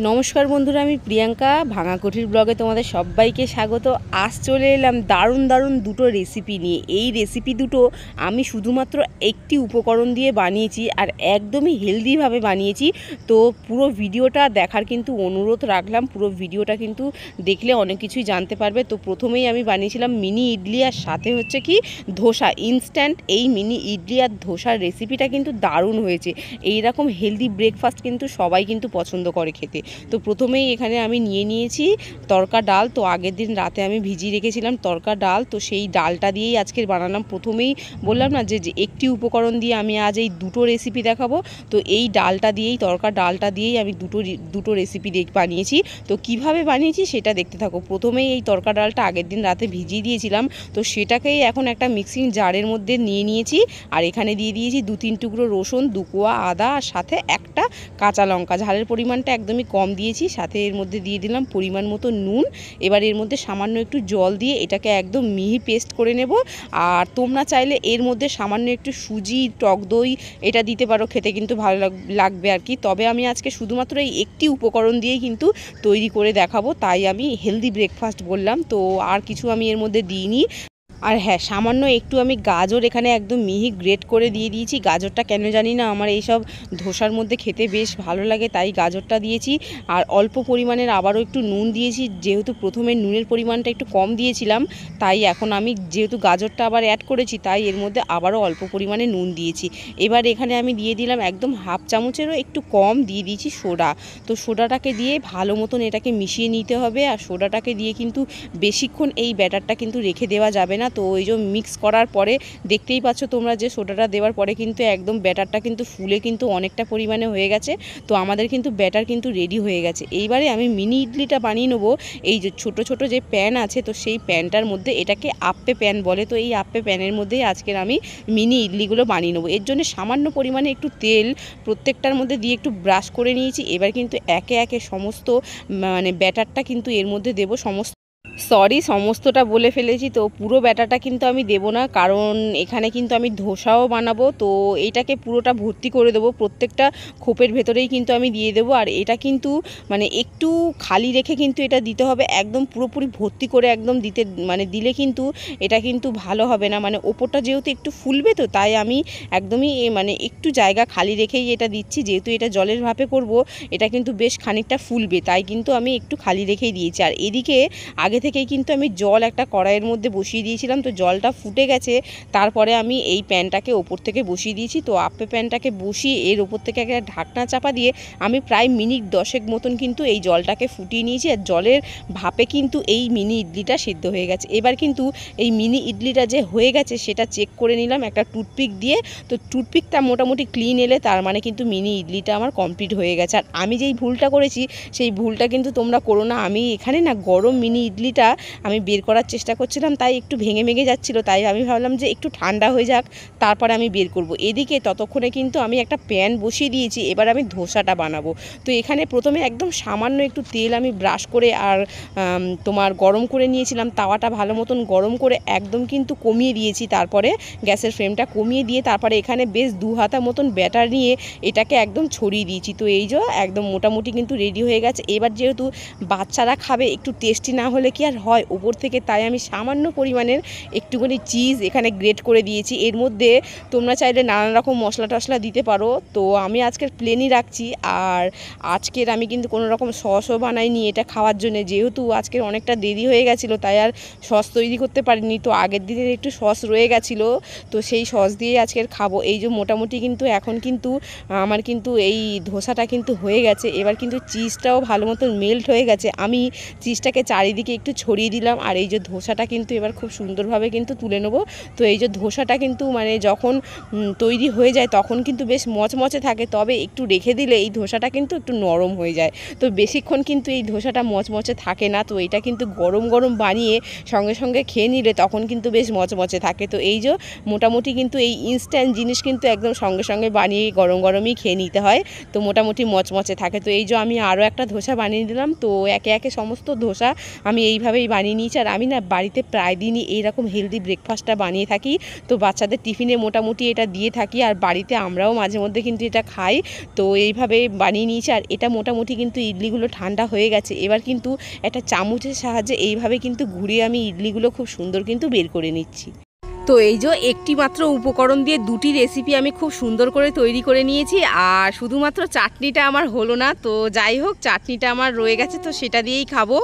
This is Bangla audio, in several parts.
নমস্কার বন্ধুরা, আমি প্রিয়াঙ্কা ভাঙাকুঠির ব্লগে তোমাদের সবাইকে স্বাগত। আজ চলে এলাম দারুণ দারুণ দুটো রেসিপি নিয়ে। এই রেসিপি দুটো আমি শুধুমাত্র একটি উপকরণ দিয়ে বানিয়েছি আর একদমই হেলদিভাবে বানিয়েছি। তো পুরো ভিডিওটা দেখার কিন্তু অনুরোধ রাখলাম। পুরো ভিডিওটা কিন্তু দেখলে অনেক কিছুই জানতে পারবে। তো প্রথমেই আমি বানিয়েছিলাম মিনি ইডলি, আর সাথে হচ্ছে কি ধোসা ইনস্ট্যান্ট। এই মিনি ইডলি আর ধোসার রেসিপিটা কিন্তু দারুণ হয়েছে। এইরকম হেলদি ব্রেকফাস্ট কিন্তু সবাই কিন্তু পছন্দ করে খেতে। তো প্রথমেই এখানে আমি নিয়ে নিয়েছি তড়কা ডাল। তো আগের দিন রাতে আমি ভিজিয়ে রেখেছিলাম তড়কা ডাল। তো সেই ডালটা দিয়েই আজকের বানালাম। প্রথমেই বললাম না যে একটি উপকরণ দিয়ে আমি আজ এই দুটো রেসিপি দেখাবো। তো এই ডালটা দিয়েই, তড়কা ডালটা দিয়েই আমি দুটো রেসিপি বানিয়েছি। তো কিভাবে বানিয়েছি সেটা দেখতে থাকো। প্রথমেই এই তড়কা ডালটা আগের দিন রাতে ভিজিয়ে দিয়েছিলাম। তো সেটাকেই এখন একটা মিক্সিং জারের মধ্যে নিয়ে নিয়েছি। আর এখানে দিয়ে দিয়েছি 2-3 টুকরো রসুন, 2 কোয়া আদা, আর সাথে একটা কাঁচা লঙ্কা। ঝালের পরিমাণটা একদমই কম দিয়েছি। সাথে এর মধ্যে দিয়ে দিলাম পরিমাণ মতো নুন। এবার এর মধ্যে সামান্য একটু জল দিয়ে এটাকে একদম মিহি পেস্ট করে নেব। আর তোমরা চাইলে এর মধ্যে সামান্য একটু সুজি, টক দই এটা দিতে পারো, খেতে কিন্তু ভালো লাগবে আর কি। তবে আমি আজকে শুধুমাত্র এই একটি উপকরণ দিয়েই কিন্তু তৈরি করে দেখাবো, তাই আমি হেলদি ব্রেকফাস্ট বললাম। তো আর কিছু আমি এর মধ্যে দিইনি। আর হ্যাঁ, সামান্য একটু আমি গাজর এখানে একদম মিহি গ্রেট করে দিয়ে দিয়েছি। গাজরটা কেন জানি না আমার এইসব ধোসার মধ্যে খেতে বেশ ভালো লাগে, তাই গাজরটা দিয়েছি। আর অল্প পরিমাণের আবারও একটু নুন দিয়েছি। যেহেতু প্রথমে নুনের পরিমাণটা একটু কম দিয়েছিলাম, তাই এখন আমি যেহেতু গাজরটা আবার অ্যাড করেছি, তাই এর মধ্যে আবারও অল্প পরিমাণে নুন দিয়েছি। এবার এখানে আমি দিয়ে দিলাম একদম হাফ চামচেরও একটু কম দিয়ে দিয়েছি সোডা। তো সোডাটাকে দিয়ে ভালো মতন এটাকে মিশিয়ে নিতে হবে। আর সোডাটাকে দিয়ে কিন্তু বেশিক্ষণ এই ব্যাটারটা কিন্তু রেখে দেওয়া যাবে না। তো ওই যে মিক্স করার পরে দেখতেই পাচ্ছ তোমরা যে সোডাটা দেওয়ার পরে কিন্তু একদম ব্যাটারটা কিন্তু ফুলে কিন্তু অনেকটা পরিমাণে হয়ে গেছে। তো আমাদের কিন্তু ব্যাটার কিন্তু রেডি হয়ে গেছে। এইবারে আমি মিনি ইডলিটা বানিয়ে নেবো। এই যে ছোট ছোট যে প্যান আছে, তো সেই প্যানটার মধ্যে, এটাকে আপ্পে প্যান বলে, তো এই আপ্পে প্যানের মধ্যেই আজকের আমি মিনি ইডলিগুলো বানিয়ে নেবো। এর জন্য সামান্য পরিমাণে একটু তেল প্রত্যেকটার মধ্যে দিয়ে একটু ব্রাশ করে নিয়েছি। এবার কিন্তু একে একে সমস্ত ব্যাটারটা কিন্তু এর মধ্যে দেবো। সমস্তটা বলে ফেলেছি। তো পুরো ব্যাটারটা কিন্তু আমি দেবো না, কারণ এখানে কিন্তু আমি ধোসাও বানাবো। তো এইটাকে পুরোটা ভর্তি করে দেবো, প্রত্যেকটা খোপের ভেতরেই কিন্তু আমি দিয়ে দেবো। আর এটা কিন্তু একটু খালি রেখে কিন্তু এটা দিতে হবে। একদম পুরোপুরি ভর্তি করে একদম দিলে কিন্তু এটা কিন্তু ভালো হবে না। ওপরটা যেহেতু একটু ফুলবে, তো তাই আমি একদমই একটু জায়গা খালি রেখেই এটা দিচ্ছি। যেহেতু এটা জলের ভাপে করব, এটা কিন্তু বেশ খানিকটা ফুলবে, তাই কিন্তু আমি একটু খালি রেখেই দিয়েছি। আর এদিকে আগে থেকেই কিন্তু আমি জল একটা কড়াইয়ের মধ্যে বসিয়ে দিয়েছিলাম। তো জলটা ফুটে গেছে, তারপরে আমি এই প্যানটাকে ওপর থেকে বসিয়ে দিয়েছি। তো আপ্পে প্যানটাকে বসিয়ে এর ওপর থেকে একটা ঢাকনা চাপা দিয়ে আমি প্রায় মিনিট 10 মতন কিন্তু এই জলটাকে ফুটিয়ে নিয়েছি। আর জলের ভাপে কিন্তু এই মিনি ইডলিটা সিদ্ধ হয়ে গেছে। এবার কিন্তু এই মিনি ইডলিটা যে হয়ে গেছে সেটা চেক করে নিলাম একটা টুথপিক দিয়ে। তো টুথপিকটা মোটামুটি ক্লিন এলে তার কিন্তু মিনি ইডলিটা আমার কমপ্লিট হয়ে গেছে। আর আমি যেই ভুলটা করেছি সেই ভুলটা কিন্তু তোমরা করো না। আমি এখানে না গরম মিনি ইডলিটা আমি বের করার চেষ্টা করছিলাম, তাই একটু ভেঙে ভেঙে যাচ্ছিলো। তাই আমি ভাবলাম যে একটু ঠান্ডা হয়ে যাক, তারপরে আমি বের করব। এদিকে ততক্ষণে কিন্তু আমি একটা প্যান বসিয়ে দিয়েছি। এবার আমি ধোসাটা বানাবো। তো এখানে প্রথমে একদম সামান্য একটু তেল আমি ব্রাশ করে আর গরম করে নিয়েছিলাম। তাওয়াটা ভালো মতন গরম করে একদম কিন্তু কমিয়ে দিয়েছি। তারপরে গ্যাসের ফ্লেমটা কমিয়ে দিয়ে তারপরে এখানে বেশ 2 হাতা মতন ব্যাটার নিয়ে এটাকে একদম ছড়িয়ে দিয়েছি। তো এই যে একদম মোটামুটি কিন্তু রেডি হয়ে গেছে। এবার যেহেতু বাচ্চারা খাবে, একটু টেস্টি না হলে কি আর হয় ওপর থেকে, তাই আমি সামান্য পরিমাণের একটুখানি চিজ এখানে গ্রেট করে দিয়েছি। এর মধ্যে তোমরা চাইলে নানান রকম মশলা টশলা দিতে পারো। তো আমি আজকের প্লেনই রাখছি। আর আজকের আমি কিন্তু কোনো রকম সসও বানাইনি এটা খাওয়ার জন্য, যেহেতু আজকের অনেকটা দেরি হয়ে গেছিলো, তাই আর সস তৈরি করতে পারিনি। তো আগের দিনের একটু সস রয়ে গেছিলো, তো সেই সস দিয়ে আজকের খাবো। এই যে মোটামুটি কিন্তু এখন কিন্তু আমার কিন্তু এই ধোসাটা কিন্তু হয়ে গেছে। এবার কিন্তু চিজটাও ভালো মতন মেল্ট হয়ে গেছে। আমি চিজটাকে চারিদিকে একটু ছড়িয়ে দিলাম। আর এই যে ধোসাটা কিন্তু এবার খুব সুন্দরভাবে কিন্তু তুলে নেবো। তো এই যে ধোসাটা কিন্তু যখন তৈরি হয়ে যায় তখন কিন্তু বেশ মচমচে থাকে, তবে একটু রেখে দিলে এই ধোসাটা কিন্তু একটু নরম হয়ে যায়। তো বেশিক্ষণ কিন্তু এই ধোসাটা মচমচে থাকে না। তো এটা কিন্তু গরম গরম বানিয়ে সঙ্গে সঙ্গে খেয়ে নিলে তখন কিন্তু বেশ মচমচে থাকে। তো এই যে মোটামুটি কিন্তু এই ইনস্ট্যান্ট জিনিস কিন্তু একদম সঙ্গে সঙ্গে বানিয়ে গরম গরমই খেয়ে নিতে হয়। তো মোটামুটি মচমচে থাকে। তো এই যে আমি আরও একটা ধোসা বানিয়ে দিলাম। তো একে একে সমস্ত ধোসা আমি এইভাবে এইভাবেই বানিয়ে নিয়েছি। আর আমি না বাড়িতে প্রায় দিনই এইরকম হেলদি ব্রেকফাস্টটা বানিয়ে থাকি, তো বাচ্চাদের টিফিনে মোটামুটি এটা দিয়ে থাকি, আর বাড়িতে আমরাও মাঝে মধ্যে কিন্তু এটা খাই। তো এইভাবে বানিয়ে নিয়েছি। আর এটা মোটামুটি কিন্তু ইডলিগুলো ঠান্ডা হয়ে গেছে। এবার কিন্তু একটা চামচের সাহায্যে এইভাবে কিন্তু ঘুরিয়ে আমি ইডলিগুলো খুব সুন্দর কিন্তু বের করে নিচ্ছি। তো এই যে একটি মাত্র উপকরণ দিয়ে দুটি রেসিপি আমি খুব সুন্দর করে তৈরি করে নিয়েছি। আর শুধুমাত্র চাটনিটা আমার হলো না, তো যাই হোক চাটনিটা আমার রয়ে গেছে, তো সেটা দিয়েই খাবো।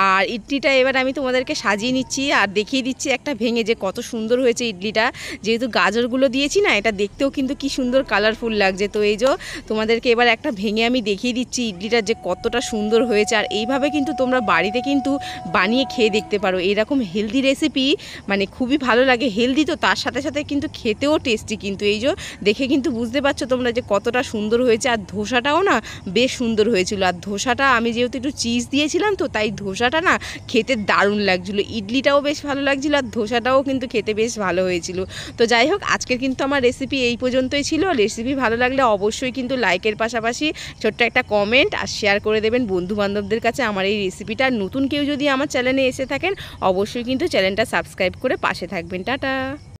আর ইডলিটা এবার আমি তোমাদেরকে সাজিয়ে নিচ্ছি আর দেখিয়ে দিচ্ছি একটা ভেঙে যে কত সুন্দর হয়েছে ইডলিটা। যেহেতু গাজরগুলো দিয়েছি না, এটা দেখতেও কিন্তু কি সুন্দর কালারফুল লাগছে। তো এই যে তোমাদেরকে এবার একটা ভেঙে আমি দেখিয়ে দিচ্ছি ইডলিটা যে কতটা সুন্দর হয়েছে। আর এইভাবে কিন্তু তোমরা বাড়িতে কিন্তু বানিয়ে খেয়ে দেখতে পারো। এরকম হেলদি রেসিপি মানে খুবই ভালো লাগে। হেলদি তো তার সাথে সাথে কিন্তু খেতেও টেস্টি। কিন্তু এই যে দেখে কিন্তু বুঝতে পারছো তোমরা যে কতটা সুন্দর হয়েছে। আর ধোসাটাও না বেশ সুন্দর হয়েছিল। আর ধোসাটা আমি যেহেতু একটু চিজ দিয়েছিলাম, তো তাই ধোসাটা না খেতে দারুণ লাগছিলো। ইডলিটাও বেশ ভালো লাগছিলো, আর ধোসাটাও কিন্তু খেতে বেশ ভালো হয়েছিল। তো যাই হোক আজকের কিন্তু আমার রেসিপি এই পর্যন্তই ছিল। রেসিপি ভালো লাগলে অবশ্যই কিন্তু লাইকের পাশাপাশি ছোট্ট একটা কমেন্ট আর শেয়ার করে দেবেন বন্ধু বান্ধবদের কাছে আমার এই রেসিপিটা। নতুন কেউ যদি আমার চ্যানেলে এসে থাকেন অবশ্যই কিন্তু চ্যানেলটা সাবস্ক্রাইব করে পাশে থাকবেন। টাটা।